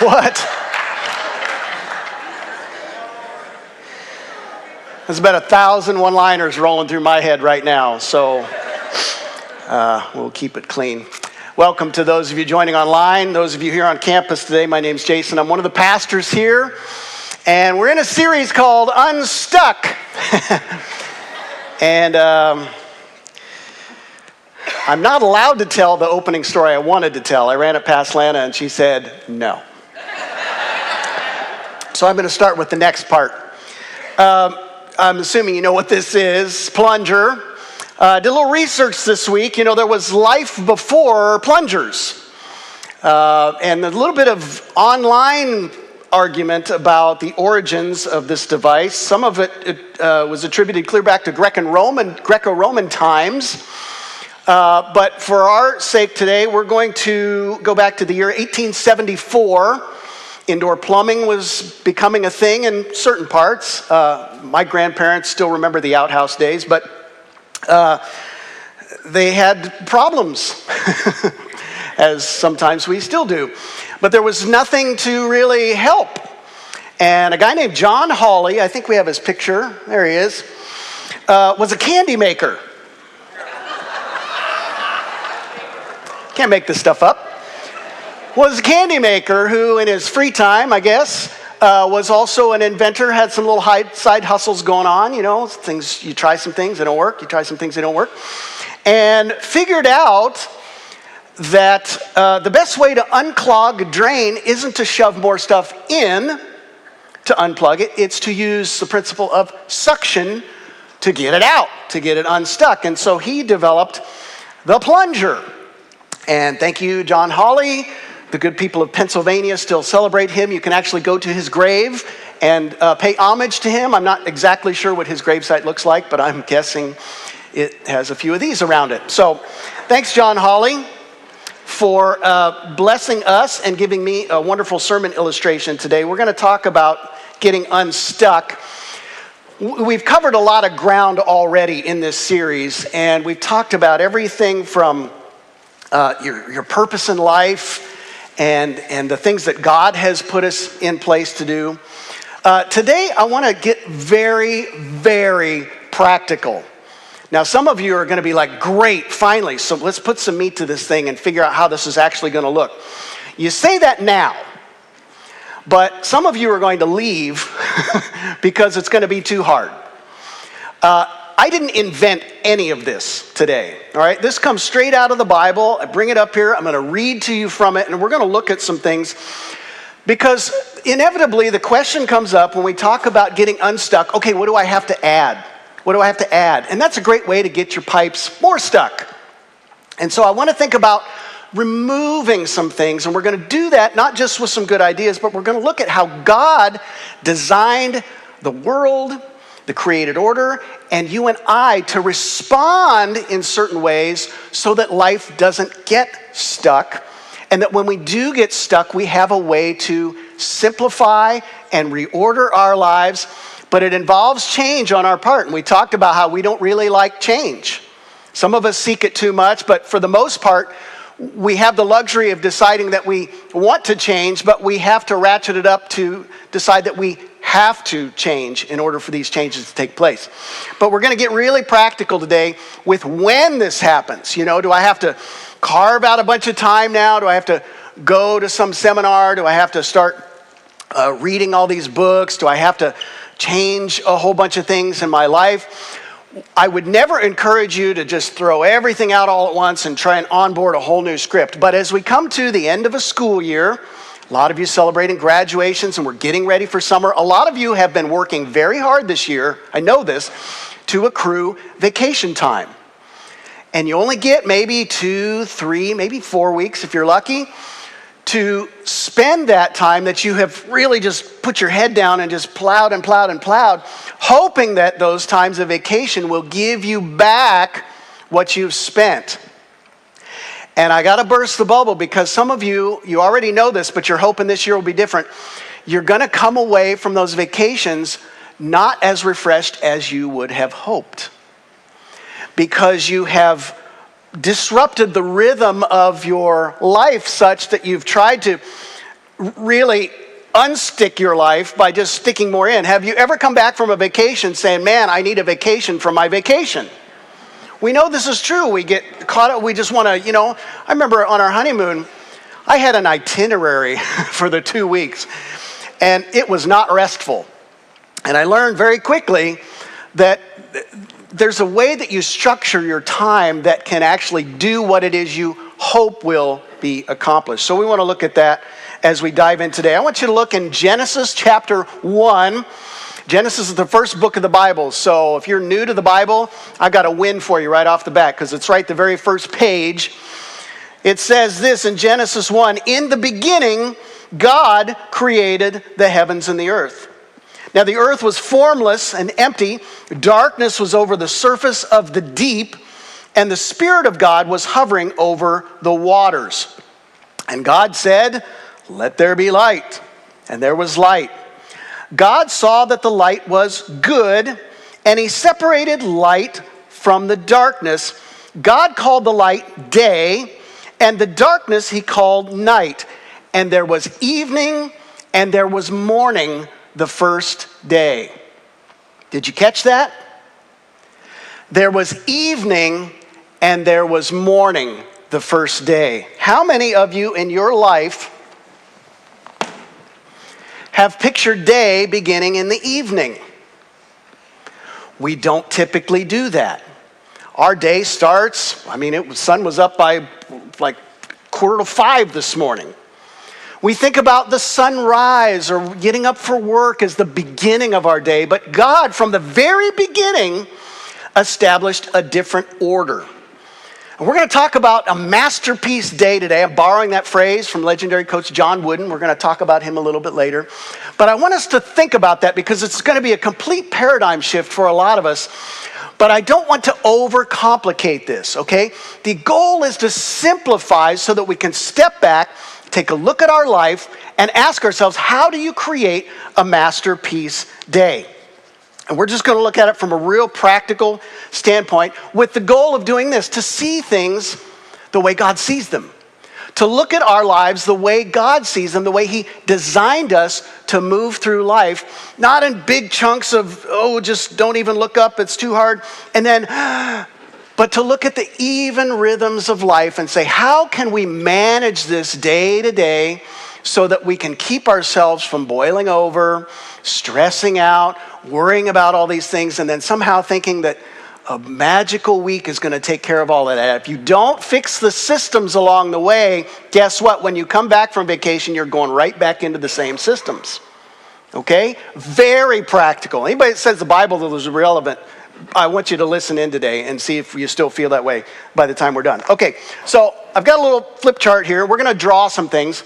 what? There's about 1,000 one-liners rolling through my head right now, so we'll keep it clean. Welcome to those of you joining online, those of you here on campus today. My name's Jason. I'm one of the pastors here, and we're in a series called Unstuck. And I'm not allowed to tell the opening story I wanted to tell. I ran it past Lana, and she said no. So I'm going to start with the next part. I'm assuming you know what this is, plunger. Did a little research this week. You know, there was life before plungers. And a little bit of online argument about the origins of this device. Some of it was attributed clear back to Greco-Roman times. But for our sake today, we're going to go back to the year 1874. Indoor plumbing was becoming a thing in certain parts. My grandparents still remember the outhouse days, but they had problems, as sometimes we still do. But there was nothing to really help. And a guy named John Hawley, I think we have his picture, there he is, was a candy maker. Can't make this stuff up. Was a candy maker who, in his free time, I guess, was also an inventor, had some little side hustles going on, you know, things, you try some things, they don't work, you try some things, they don't work, and figured out that the best way to unclog a drain isn't to shove more stuff in to unplug it, it's to use the principle of suction to get it out, to get it unstuck. And so he developed the plunger. And thank you, John Hawley. The good people of Pennsylvania still celebrate him. You can actually go to his grave and pay homage to him. I'm not exactly sure what his gravesite looks like, but I'm guessing it has a few of these around it. So thanks, John Hawley, for blessing us and giving me a wonderful sermon illustration today. We're going to talk about getting unstuck. We've covered a lot of ground already in this series, and we've talked about everything from your purpose in life, and the things that God has put us in place to do. Today, I want to get very, very practical. Now, some of you are going to be like, great, finally, so let's put some meat to this thing and figure out how this is actually going to look. You say that now, but some of you are going to leave because it's going to be too hard. I didn't invent any of this today, all right? This comes straight out of the Bible. I bring it up here. I'm going to read to you from it, and we're going to look at some things because inevitably the question comes up when we talk about getting unstuck. Okay, what do I have to add? What do I have to add? And that's a great way to get your pipes more stuck. And so I want to think about removing some things, and we're going to do that not just with some good ideas, but we're going to look at how God designed the world, the created order, and you and I to respond in certain ways so that life doesn't get stuck, and that when we do get stuck, we have a way to simplify and reorder our lives, but it involves change on our part, and we talked about how we don't really like change. Some of us seek it too much, but for the most part, we have the luxury of deciding that we want to change, but we have to ratchet it up to decide that we have to change in order for these changes to take place. But we're going to get really practical today with when this happens. You know, do I have to carve out a bunch of time now? Do I have to go to some seminar? Do I have to start reading all these books? Do I have to change a whole bunch of things in my life? I would never encourage you to just throw everything out all at once and try and onboard a whole new script. But as we come to the end of a school year, a lot of you celebrating graduations, and we're getting ready for summer. A lot of you have been working very hard this year, I know this, to accrue vacation time. And you only get maybe 2, 3, maybe 4 weeks if you're lucky to spend that time that you have really just put your head down and just plowed and plowed and plowed, hoping that those times of vacation will give you back what you've spent. And I got to burst the bubble because some of you already know this, but you're hoping this year will be different. You're going to come away from those vacations not as refreshed as you would have hoped, because you have disrupted the rhythm of your life such that you've tried to really unstick your life by just sticking more in. Have you ever come back from a vacation saying, man, I need a vacation from my vacation? We know this is true. We get caught up. We just want to, I remember on our honeymoon, I had an itinerary for the 2 weeks, and it was not restful. And I learned very quickly that there's a way that you structure your time that can actually do what it is you hope will be accomplished. So we want to look at that as we dive in today. I want you to look in Genesis chapter 1. Genesis is the first book of the Bible. So if you're new to the Bible, I've got a win for you right off the bat because it's right the very first page. It says this in Genesis 1, in the beginning, God created the heavens and the earth. Now the earth was formless and empty. Darkness was over the surface of the deep, and the Spirit of God was hovering over the waters. And God said, let there be light. And there was light. God saw that the light was good, and he separated light from the darkness. God called the light day, and the darkness he called night. And there was evening, and there was morning the first day. Did you catch that? There was evening, and there was morning the first day. How many of you in your life have pictured day beginning in the evening? We don't typically do that. Our day starts, the sun was up by like 4:45 this morning. We think about the sunrise or getting up for work as the beginning of our day, but God, from the very beginning, established a different order. And we're going to talk about a masterpiece day today. I'm borrowing that phrase from legendary coach John Wooden. We're going to talk about him a little bit later. But I want us to think about that because it's going to be a complete paradigm shift for a lot of us. But I don't want to overcomplicate this, okay? The goal is to simplify so that we can step back, take a look at our life, and ask ourselves, how do you create a masterpiece day? And we're just going to look at it from a real practical standpoint with the goal of doing this, to see things the way God sees them. To look at our lives the way God sees them, the way he designed us to move through life, not in big chunks of, just don't even look up, it's too hard, but to look at the even rhythms of life and say, how can we manage this day to day so that we can keep ourselves from boiling over, stressing out, worrying about all these things, and then somehow thinking that a magical week is going to take care of all of that. If you don't fix the systems along the way, guess what? When you come back from vacation, you're going right back into the same systems. Okay? Very practical. Anybody that says the Bible is irrelevant, I want you to listen in today and see if you still feel that way by the time we're done. Okay, so I've got a little flip chart here. We're going to draw some things.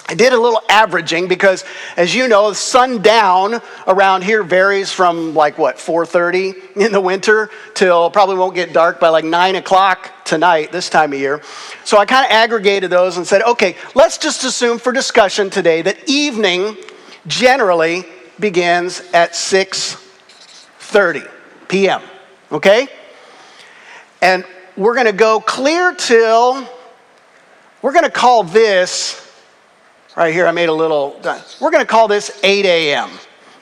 I did a little averaging because, as you know, sundown around here varies from 4:30 in the winter till probably won't get dark by 9 o'clock tonight this time of year. So I kind of aggregated those and said, okay, let's just assume for discussion today that evening generally begins at 6:30 p.m., okay? And we're going to go clear till, we're going to call this, right here, I made a little, we're going to call this 8 a.m.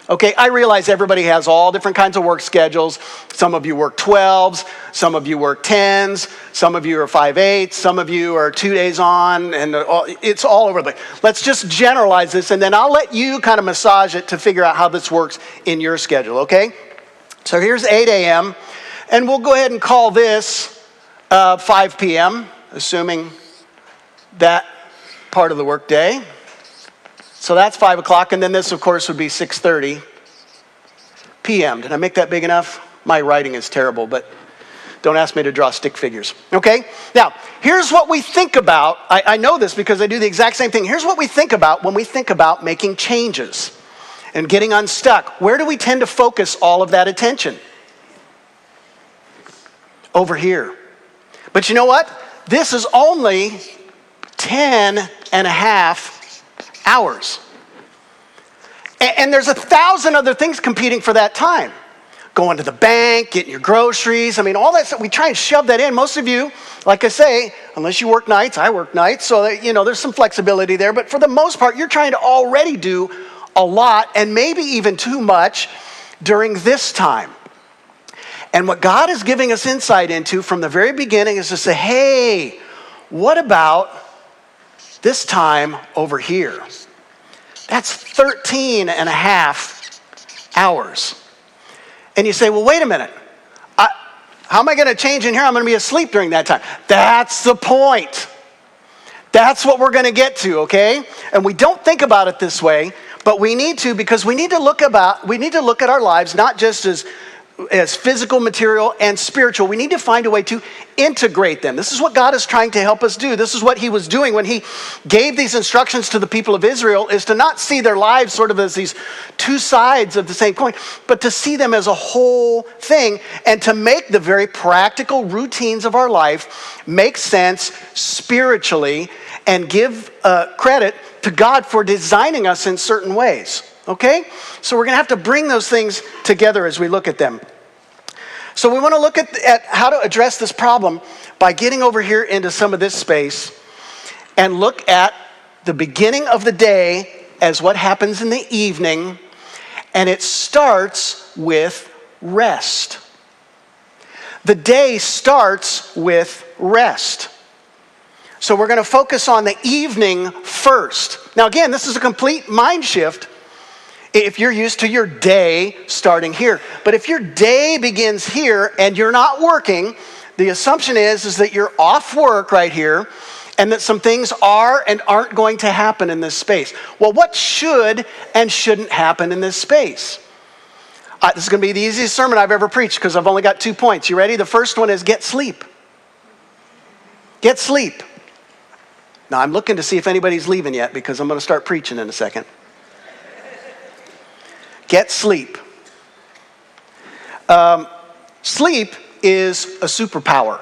Okay, I realize everybody has all different kinds of work schedules. Some of you work 12s, some of you work 10s, some of you are 5/8, some of you are 2 days on, and it's all over the place. Let's just generalize this, and then I'll let you kind of massage it to figure out how this works in your schedule, okay? So here's 8 a.m., and we'll go ahead and call this 5 p.m., assuming that part of the workday. So that's 5 o'clock, and then this, of course, would be 6:30 p.m. Did I make that big enough? My writing is terrible, but don't ask me to draw stick figures, okay? Now, here's what we think about. I know this because I do the exact same thing. Here's what we think about when we think about making changes and getting unstuck. Where do we tend to focus all of that attention? Over here. But you know what? This is only 10 and a half hours. And there's 1,000 other things competing for that time. going to the bank, getting your groceries. I mean, all that stuff, we try and shove that in. Most of you, like I say, unless you work nights, I work nights, so that, there's some flexibility there. But for the most part, you're trying to already do a lot and maybe even too much during this time. And what God is giving us insight into from the very beginning is to say, hey, what about this time over here? That's 13 and a half hours. And you say, well, wait a minute. How am I going to change in here? I'm going to be asleep during that time. That's the point. That's what we're going to get to, okay? And we don't think about it this way, but we need to, because we need to look at our lives not just as physical, material, and spiritual. We need to find a way to integrate them. This is what God is trying to help us do. This is what he was doing when he gave these instructions to the people of Israel, is to not see their lives sort of as these two sides of the same coin, but to see them as a whole thing and to make the very practical routines of our life make sense spiritually and give credit to God for designing us in certain ways. Okay? So we're going to have to bring those things together as we look at them. So we want to look at how to address this problem by getting over here into some of this space and look at the beginning of the day as what happens in the evening, and it starts with rest. The day starts with rest. So we're going to focus on the evening first. Now again, this is a complete mind shift if you're used to your day starting here. But if your day begins here and you're not working, the assumption is that you're off work right here and that some things are and aren't going to happen in this space. Well, what should and shouldn't happen in this space? This is going to be the easiest sermon I've ever preached because I've only got 2 points. You ready? The first one is get sleep. Get sleep. Now, I'm looking to see if anybody's leaving yet because I'm going to start preaching in a second. Get sleep. Sleep is a superpower.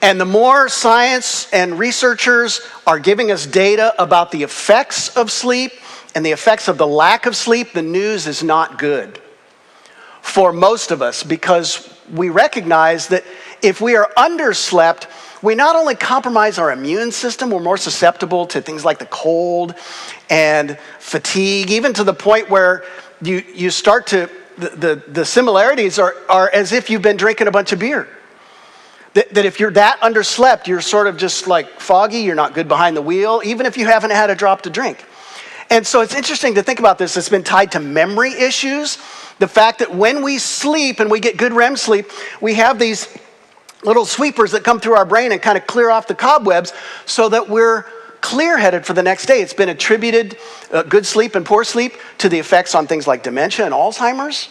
And the more science and researchers are giving us data about the effects of sleep and the effects of the lack of sleep, the news is not good for most of us, because we recognize that if we are underslept, we not only compromise our immune system, we're more susceptible to things like the cold and fatigue, even to the point where you start to, the similarities are as if you've been drinking a bunch of beer. That if you're that underslept, you're sort of just like foggy, you're not good behind the wheel, even if you haven't had a drop to drink. And so it's interesting to think about this. It's been tied to memory issues. The fact that when we sleep and we get good REM sleep, we have these little sweepers that come through our brain and kind of clear off the cobwebs so that we're clear-headed for the next day. It's been attributed, good sleep and poor sleep, to the effects on things like dementia and Alzheimer's.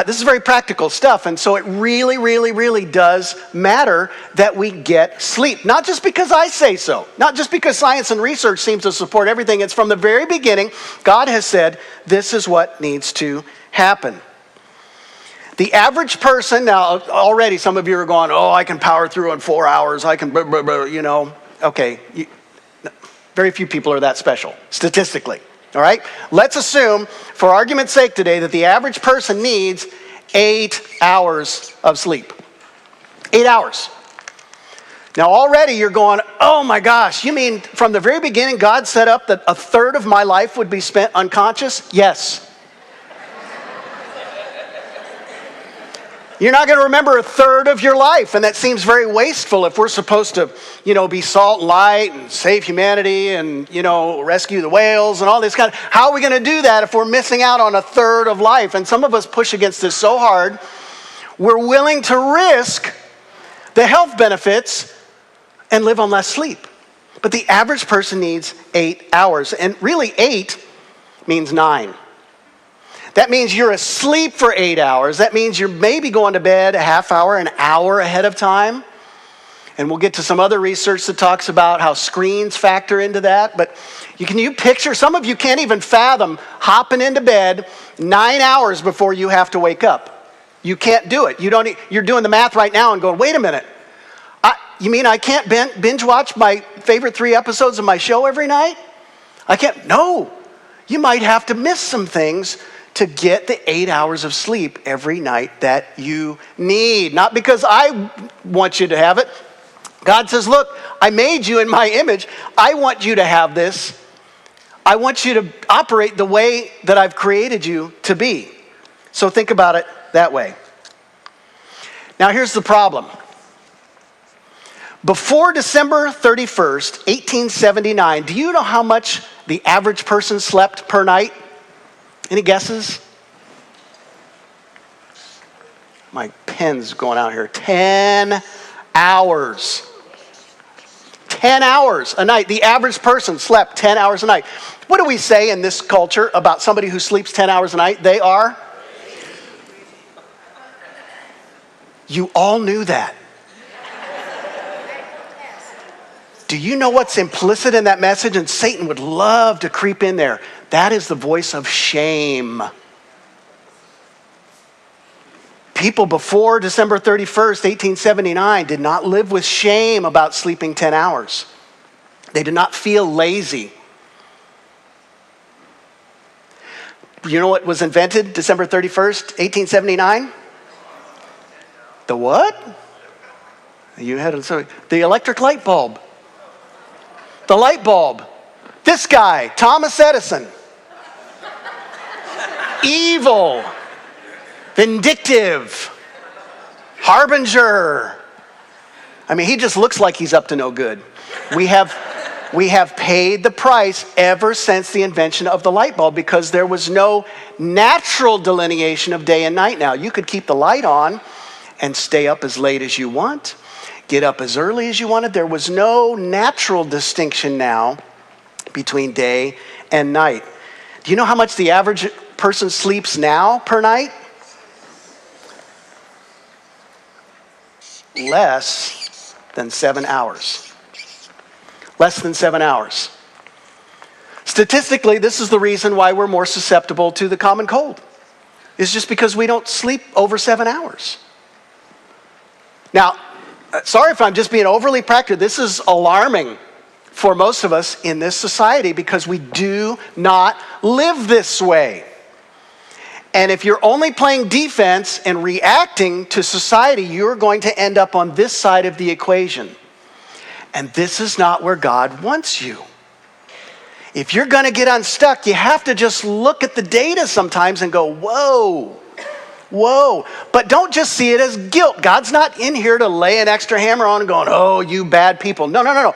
This is very practical stuff, and so it really, really, really does matter that we get sleep. Not just because I say so, not just because science and research seems to support everything. It's from the very beginning, God has said, this is what needs to happen. The average person, now already some of you are going, oh, I can power through in 4 hours, I can, Okay, very few people are that special, statistically. All right? Let's assume, for argument's sake today, that the average person needs 8 hours of sleep. 8 hours. Now already you're going, oh my gosh, you mean from the very beginning God set up that a third of my life would be spent unconscious? Yes. You're not going to remember a third of your life, and that seems very wasteful if we're supposed to, be salt and light and save humanity and, rescue the whales and all this kind of. How are we going to do that if we're missing out on a third of life? And some of us push against this so hard, we're willing to risk the health benefits and live on less sleep. But the average person needs 8 hours, and really 8 means 9. That means you're asleep for 8 hours. That means you're maybe going to bed a half hour, an hour ahead of time. And we'll get to some other research that talks about how screens factor into that. But you picture, some of you can't even fathom hopping into bed 9 hours before you have to wake up. You can't do it. You're doing the math right now and going, wait a minute. You mean I can't binge watch my favorite 3 episodes of my show every night? I can't. No. You might have to miss some things to get the 8 hours of sleep every night that you need. Not because I want you to have it. God says, look, I made you in my image. I want you to have this. I want you to operate the way that I've created you to be. So think about it that way. Now here's the problem. Before December 31st, 1879, do you know how much the average person slept per night? Any guesses? My pen's going out here. 10 hours. 10 hours a night. The average person slept 10 hours a night. What do we say in this culture about somebody who sleeps 10 hours a night? They are? You all knew that. Do you know what's implicit in that message? And Satan would love to creep in there. That is the voice of shame. People before December 31st, 1879 did not live with shame about sleeping 10 hours. They did not feel lazy. You know what was invented December 31st, 1879? The what? You had the electric light bulb. The light bulb. This guy, Thomas Edison. Evil. Vindictive. Harbinger. I mean, he just looks like he's up to no good. We have paid the price ever since the invention of the light bulb because there was no natural delineation of day and night now. You could keep the light on and stay up as late as you want, get up as early as you wanted. There was no natural distinction now between day and night. Do you know how much the average person sleeps now per night? Less than 7 hours. Less than 7 hours. Statistically, this is the reason why we're more susceptible to the common cold. It's just because we don't sleep over 7 hours. Now, sorry if I'm just being overly practical. This is alarming for most of us in this society because we do not live this way. And if you're only playing defense and reacting to society, you're going to end up on this side of the equation. And this is not where God wants you. If you're going to get unstuck, you have to just look at the data sometimes and go, whoa. But don't just see it as guilt. God's not in here to lay an extra hammer on and going, oh, you bad people. No.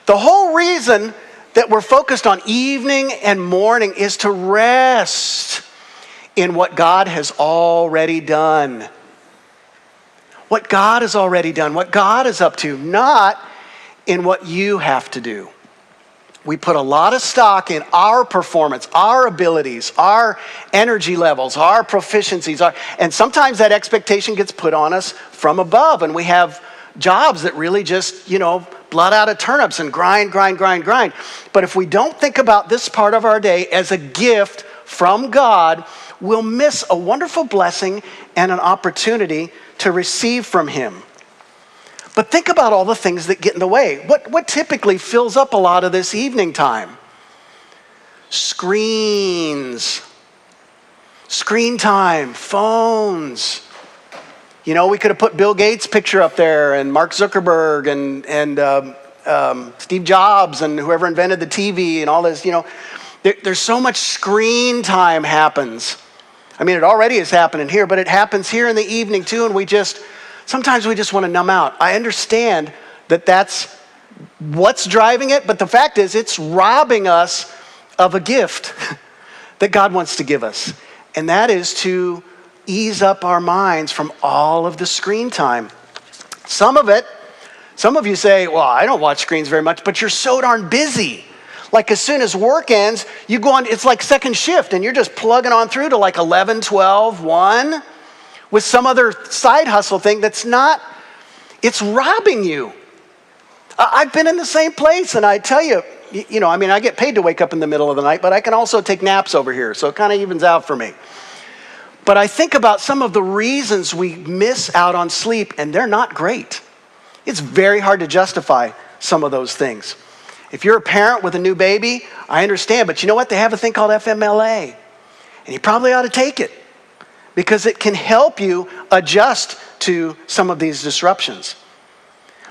The whole reason that we're focused on evening and morning is to rest in what God has already done. What God has already done, what God is up to, not in what you have to do. We put a lot of stock in our performance, our abilities, our energy levels, our proficiencies. And sometimes that expectation gets put on us from above. And we have jobs that really just, blood out of turnips and grind. But if we don't think about this part of our day as a gift from God, we'll miss a wonderful blessing and an opportunity to receive from Him. But think about all the things that get in the way. What typically fills up a lot of this evening time? Screens. Screen time, phones. We could have put Bill Gates' picture up there and Mark Zuckerberg and Steve Jobs and whoever invented the TV and all this. There's so much screen time happens. I mean, it already is happening here, but it happens here in the evening too, and sometimes we just want to numb out. I understand that that's what's driving it, but the fact is it's robbing us of a gift that God wants to give us, and that is to ease up our minds from all of the screen time. Some of you say, well, I don't watch screens very much, but you're so darn busy. Like as soon as work ends, you go on, it's like second shift, and you're just plugging on through to like 11, 12, 1 with some other side hustle thing it's robbing you. I've been in the same place, and I tell you, I get paid to wake up in the middle of the night, but I can also take naps over here, so it kind of evens out for me. But I think about some of the reasons we miss out on sleep, and they're not great. It's very hard to justify some of those things. If you're a parent with a new baby, I understand, but you know what? They have a thing called FMLA. And you probably ought to take it because it can help you adjust to some of these disruptions.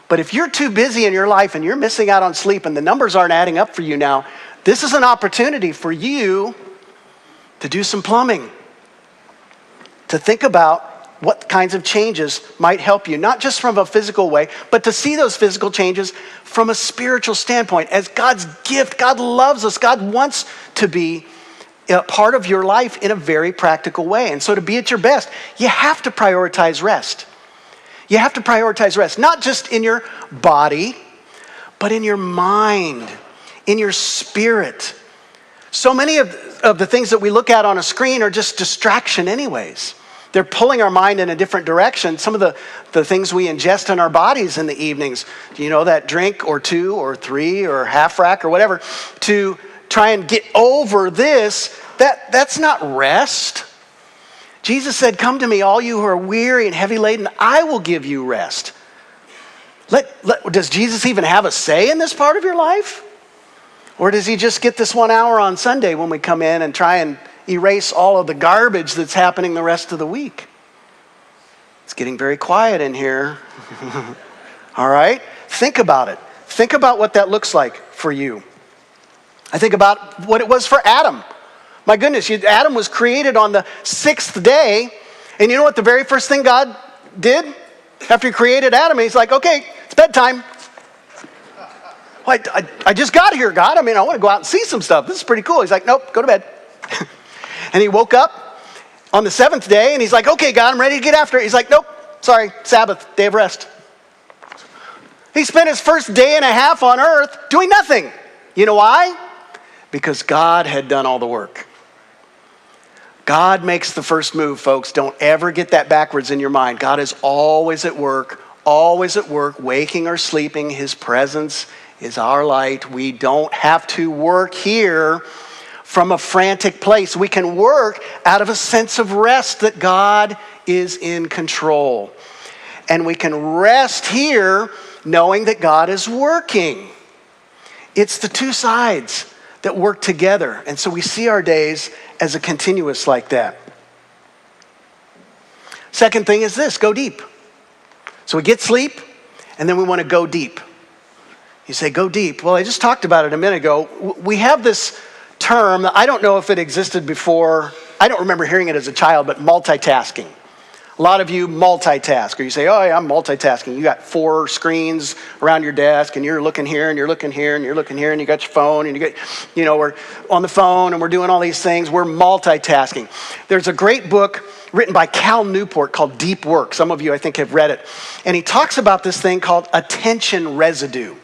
But if you're too busy in your life and you're missing out on sleep and the numbers aren't adding up for you now, this is an opportunity for you to do some plumbing, to think about what kinds of changes might help you, not just from a physical way, but to see those physical changes from a spiritual standpoint. As God's gift, God loves us. God wants to be a part of your life in a very practical way. And so to be at your best, you have to prioritize rest. You have to prioritize rest, not just in your body, but in your mind, in your spirit. So many of the things that we look at on a screen are just distraction anyways. They're pulling our mind in a different direction. Some of the things we ingest in our bodies in the evenings, that drink or two or three or half rack or whatever, to try and get over this, that's not rest. Jesus said, come to me, all you who are weary and heavy laden, I will give you rest. Does Jesus even have a say in this part of your life? Or does he just get this 1 hour on Sunday when we come in and try and erase all of the garbage that's happening the rest of the week? It's getting very quiet in here. All right? Think about it. Think about what that looks like for you. I think about what it was for Adam. My goodness, Adam was created on the 6th day. And you know what the very first thing God did after he created Adam? He's like, okay, it's bedtime. Well, I just got here, God. I want to go out and see some stuff. This is pretty cool. He's like, nope, go to bed. And he woke up on the 7th day and he's like, okay, God, I'm ready to get after it. He's like, nope, sorry, Sabbath, day of rest. He spent his first day and a half on earth doing nothing. You know why? Because God had done all the work. God makes the first move, folks. Don't ever get that backwards in your mind. God is always at work, waking or sleeping. His presence is our light. We don't have to work here from a frantic place. We can work out of a sense of rest that God is in control. And we can rest here knowing that God is working. It's the two sides that work together. And so we see our days as a continuous like that. Second thing is this, go deep. So we get sleep, and then we want to go deep. You say, go deep. Well, I just talked about it a minute ago. We have this term that I don't know if it existed before. I don't remember hearing it as a child, but multitasking. A lot of you multitask, or you say, oh yeah, I'm multitasking. You got 4 screens around your desk and you're looking here and you're looking here and you're looking here and you got your phone and we're on the phone and we're doing all these things. We're multitasking. There's a great book written by Cal Newport called Deep Work. Some of you, I think, have read it. And he talks about this thing called attention residue.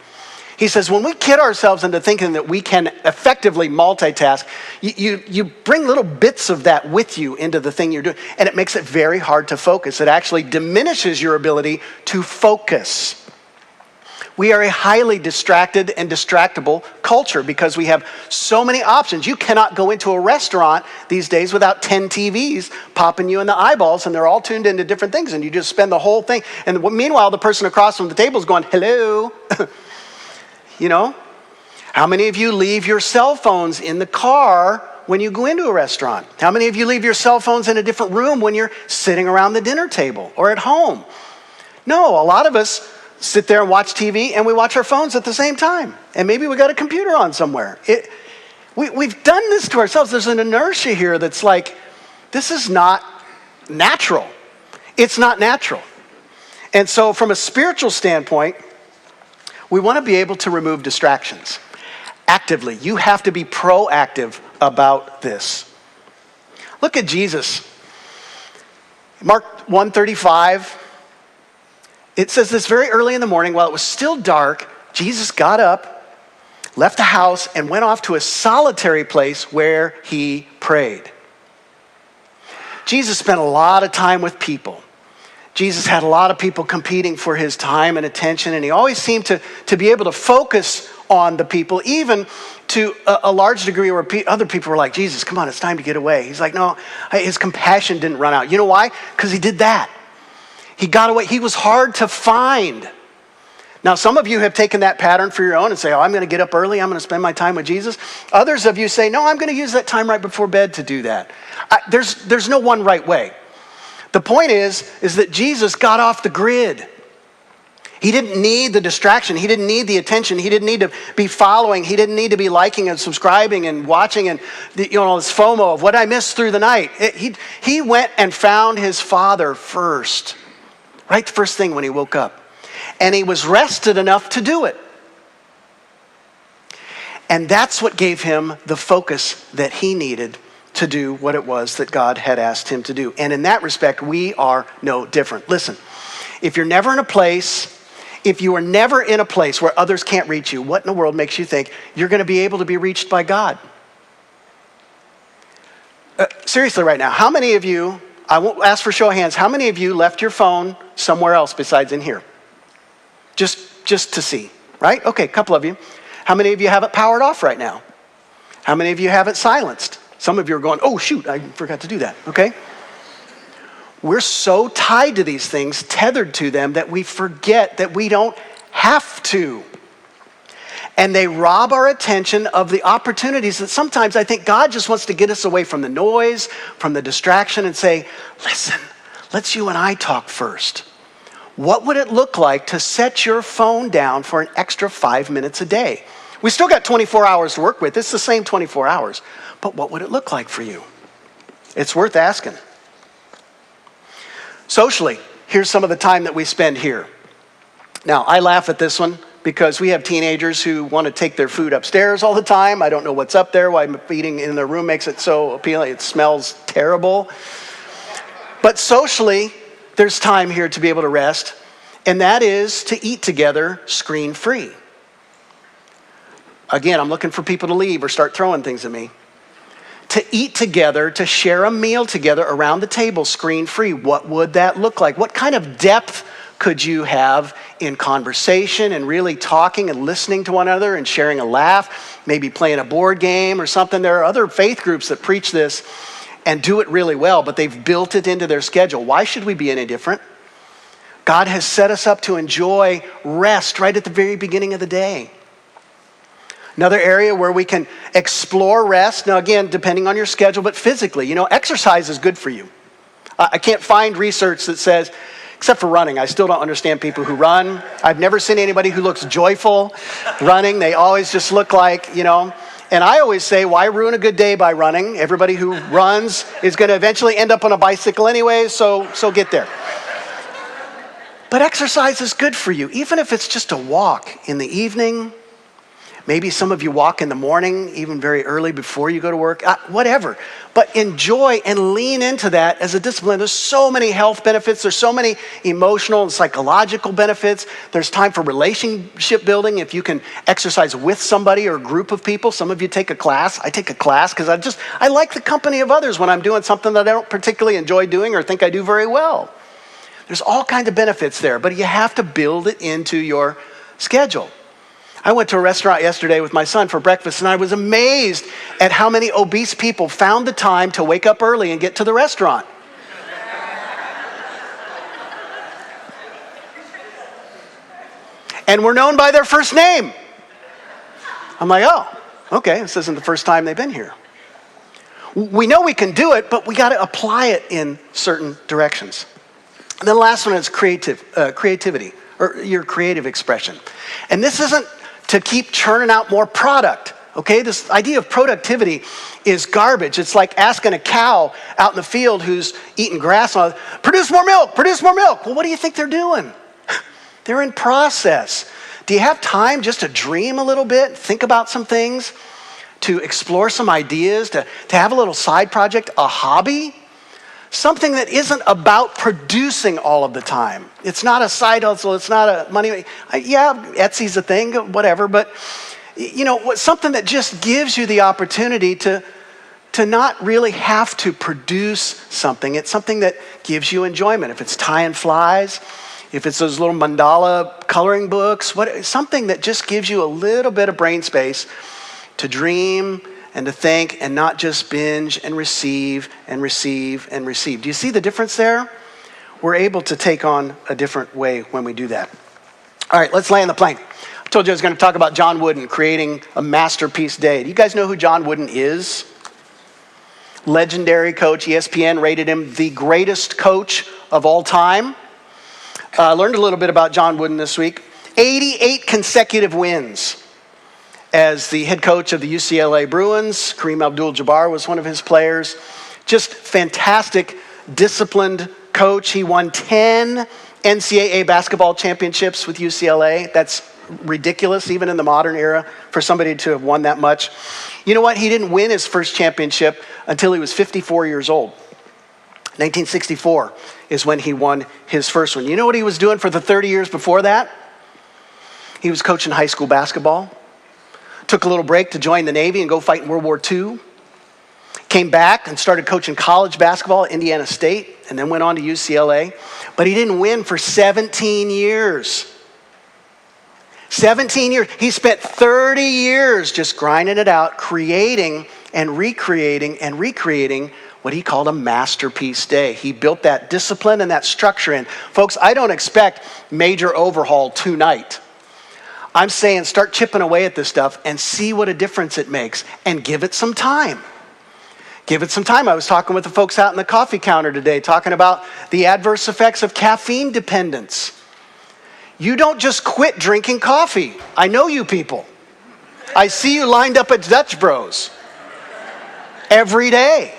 He says, when we kid ourselves into thinking that we can effectively multitask, you bring little bits of that with you into the thing you're doing, and it makes it very hard to focus. It actually diminishes your ability to focus. We are a highly distracted and distractible culture because we have so many options. You cannot go into a restaurant these days without 10 TVs popping you in the eyeballs, and they're all tuned into different things, and you just spend the whole thing. And meanwhile, the person across from the table is going, hello. How many of you leave your cell phones in the car when you go into a restaurant? How many of you leave your cell phones in a different room when you're sitting around the dinner table or at home? No, a lot of us sit there and watch TV and we watch our phones at the same time. And maybe we got a computer on somewhere. We've done this to ourselves. There's an inertia here that's like, this is not natural. It's not natural. And so from a spiritual standpoint, we want to be able to remove distractions actively. You have to be proactive about this. Look at Jesus. Mark 1:35. It says this very early in the morning, while it was still dark, Jesus got up, left the house, and went off to a solitary place where he prayed. Jesus spent a lot of time with people. Jesus had a lot of people competing for his time and attention, and he always seemed to be able to focus on the people, even to a large degree where other people were like, Jesus, come on, it's time to get away. He's like, no, his compassion didn't run out. You know why? Because he did that. He got away. He was hard to find. Now, some of you have taken that pattern for your own and say, oh, I'm going to get up early. I'm going to spend my time with Jesus. Others of you say, no, I'm going to use that time right before bed to do that. There's no one right way. The point is that Jesus got off the grid. He didn't need the distraction. He didn't need the attention. He didn't need to be following. He didn't need to be liking and subscribing and watching and this FOMO of what I missed through the night. He went and found his Father first, right? The first thing when he woke up. And he was rested enough to do it. And that's what gave him the focus that he needed to do what it was that God had asked him to do. And in that respect, we are no different. Listen, if you are never in a place where others can't reach you, what in the world makes you think you're going to be able to be reached by God? Seriously right now, how many of you, I won't ask for show of hands, how many of you left your phone somewhere else besides in here? Just to see, right? Okay, a couple of you. How many of you have it powered off right now? How many of you have it silenced? Some of you are going, oh shoot, I forgot to do that, okay? We're so tied to these things, tethered to them, that we forget that we don't have to. And they rob our attention of the opportunities that sometimes I think God just wants to get us away from the noise, from the distraction, and say, listen, let's you and I talk first. What would it look like to set your phone down for an extra 5 minutes a day? We still got 24 hours to work with. It's the same 24 hours. But what would it look like for you? It's worth asking. Socially, here's some of the time that we spend here. Now, I laugh at this one because we have teenagers who want to take their food upstairs all the time. I don't know what's up there. Why eating in their room makes it so appealing. It smells terrible. But socially, there's time here to be able to rest, and that is to eat together screen-free. Again, I'm looking for people to leave or start throwing things at me. To eat together, to share a meal together around the table screen-free. What would that look like? What kind of depth could you have in conversation and really talking and listening to one another and sharing a laugh, maybe playing a board game or something? There are other faith groups that preach this and do it really well, but they've built it into their schedule. Why should we be any different? God has set us up to enjoy rest right at the very beginning of the day. Another area where we can explore rest, now again, depending on your schedule, but physically, exercise is good for you. I can't find research that says, except for running, I still don't understand people who run. I've never seen anybody who looks joyful running. They always just look like, And I always say, why ruin a good day by running? Everybody who runs is going to eventually end up on a bicycle anyway, so get there. But exercise is good for you, even if it's just a walk in the evening. Maybe some of you walk in the morning, even very early before you go to work, whatever. But enjoy and lean into that as a discipline. There's so many health benefits. There's so many emotional and psychological benefits. There's time for relationship building if you can exercise with somebody or a group of people. Some of you take a class. I take a class because I like the company of others when I'm doing something that I don't particularly enjoy doing or think I do very well. There's all kinds of benefits there, but you have to build it into your schedule. I went to a restaurant yesterday with my son for breakfast, and I was amazed at how many obese people found the time to wake up early and get to the restaurant. And were known by their first name. I'm like, oh, okay, this isn't the first time they've been here. We know we can do it, but we got to apply it in certain directions. And then the last one is creativity, or your creative expression. And this isn't to keep churning out more product, okay? This idea of productivity is garbage. It's like asking a cow out in the field who's eating grass, produce more milk, produce more milk. Well, what do you think they're doing? They're in process. Do you have time just to dream a little bit, think about some things, to explore some ideas, to have a little side project, a hobby? Something that isn't about producing all of the time. It's not a side hustle. It's not a money. Yeah, Etsy's a thing, whatever. But, something that just gives you the opportunity to not really have to produce something. It's something that gives you enjoyment. If it's tying flies, if it's those little mandala coloring books, something that just gives you a little bit of brain space to dream and to think and not just binge and receive and receive and receive. Do you see the difference there? We're able to take on a different way when we do that. All right, let's land the plane. I told you I was going to talk about John Wooden creating a masterpiece day. Do you guys know who John Wooden is? Legendary coach. ESPN rated him the greatest coach of all time. I learned a little bit about John Wooden this week. 88 consecutive wins as the head coach of the UCLA Bruins. Kareem Abdul-Jabbar was one of his players. Just fantastic, disciplined coach. He won 10 NCAA basketball championships with UCLA. That's ridiculous, even in the modern era, for somebody to have won that much. You know what? He didn't win his first championship until he was 54 years old. 1964 is when he won his first one. You know what he was doing for the 30 years before that? He was coaching high school basketball. Took a little break to join the Navy and go fight in World War II. Came back and started coaching college basketball at Indiana State, and then went on to UCLA. But he didn't win for 17 years. 17 years. He spent 30 years just grinding it out, creating and recreating what he called a masterpiece day. He built that discipline and that structure in. Folks, I don't expect major overhaul tonight. I'm saying start chipping away at this stuff and see what a difference it makes, and give it some time. Give it some time. I was talking with the folks out in the coffee counter today, talking about the adverse effects of caffeine dependence. You don't just quit drinking coffee. I know you people. I see you lined up at Dutch Bros every day.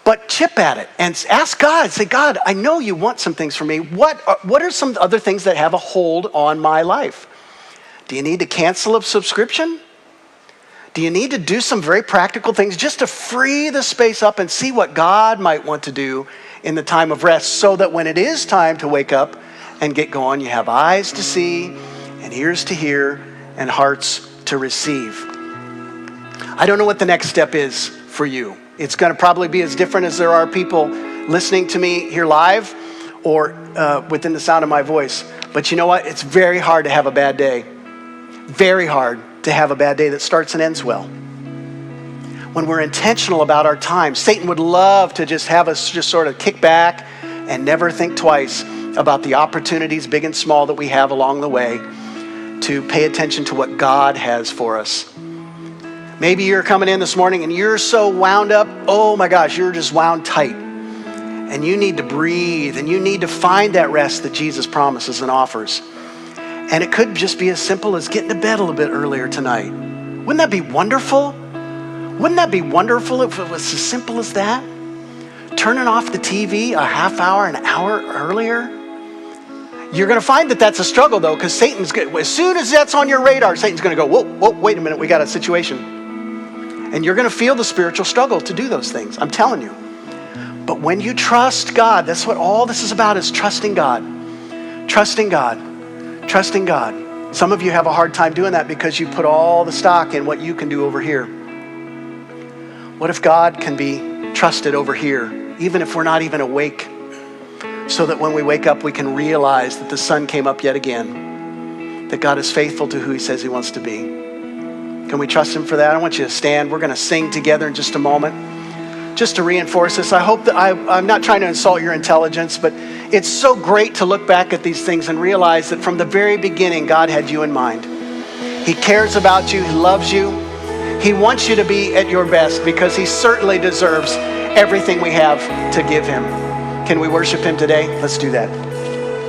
But chip at it and ask God. Say, God, I know you want some things from me. What are some other things that have a hold on my life? Do you need to cancel a subscription? Do you need to do some very practical things just to free the space up and see what God might want to do in the time of rest, so that when it is time to wake up and get going, you have eyes to see and ears to hear and hearts to receive? I don't know what the next step is for you. It's going to probably be as different as there are people listening to me here live or within the sound of my voice. But you know what? It's very hard to have a bad day. Very hard to have a bad day that starts and ends well. When we're intentional about our time, Satan would love to just have us just sort of kick back and never think twice about the opportunities, big and small, that we have along the way to pay attention to what God has for us. Maybe you're coming in this morning and you're so wound up, oh my gosh, you're just wound tight. And you need to breathe, and you need to find that rest that Jesus promises and offers. And it could just be as simple as getting to bed a little bit earlier tonight. Wouldn't that be wonderful? Wouldn't that be wonderful if it was as simple as that? Turning off the TV a half hour, an hour earlier. You're going to find that that's a struggle, though, because Satan's going, as soon as that's on your radar, Satan's going to go, whoa, wait a minute, we got a situation. And you're going to feel the spiritual struggle to do those things. I'm telling you. But when you trust God, that's what all this is about, is trusting God. Trusting God. Trusting God. Some of you have a hard time doing that because you put all the stock in what you can do over here. What if God can be trusted over here, even if we're not even awake, so that when we wake up, we can realize that the sun came up yet again, that God is faithful to who he says he wants to be. Can we trust him for that? I want you to stand. We're going to sing together in just a moment, just to reinforce this. I hope that I'm not trying to insult your intelligence, but it's so great to look back at these things and realize that from the very beginning, God had you in mind. He cares about you. He loves you. He wants you to be at your best, because he certainly deserves everything we have to give him. Can we worship him today? Let's do that.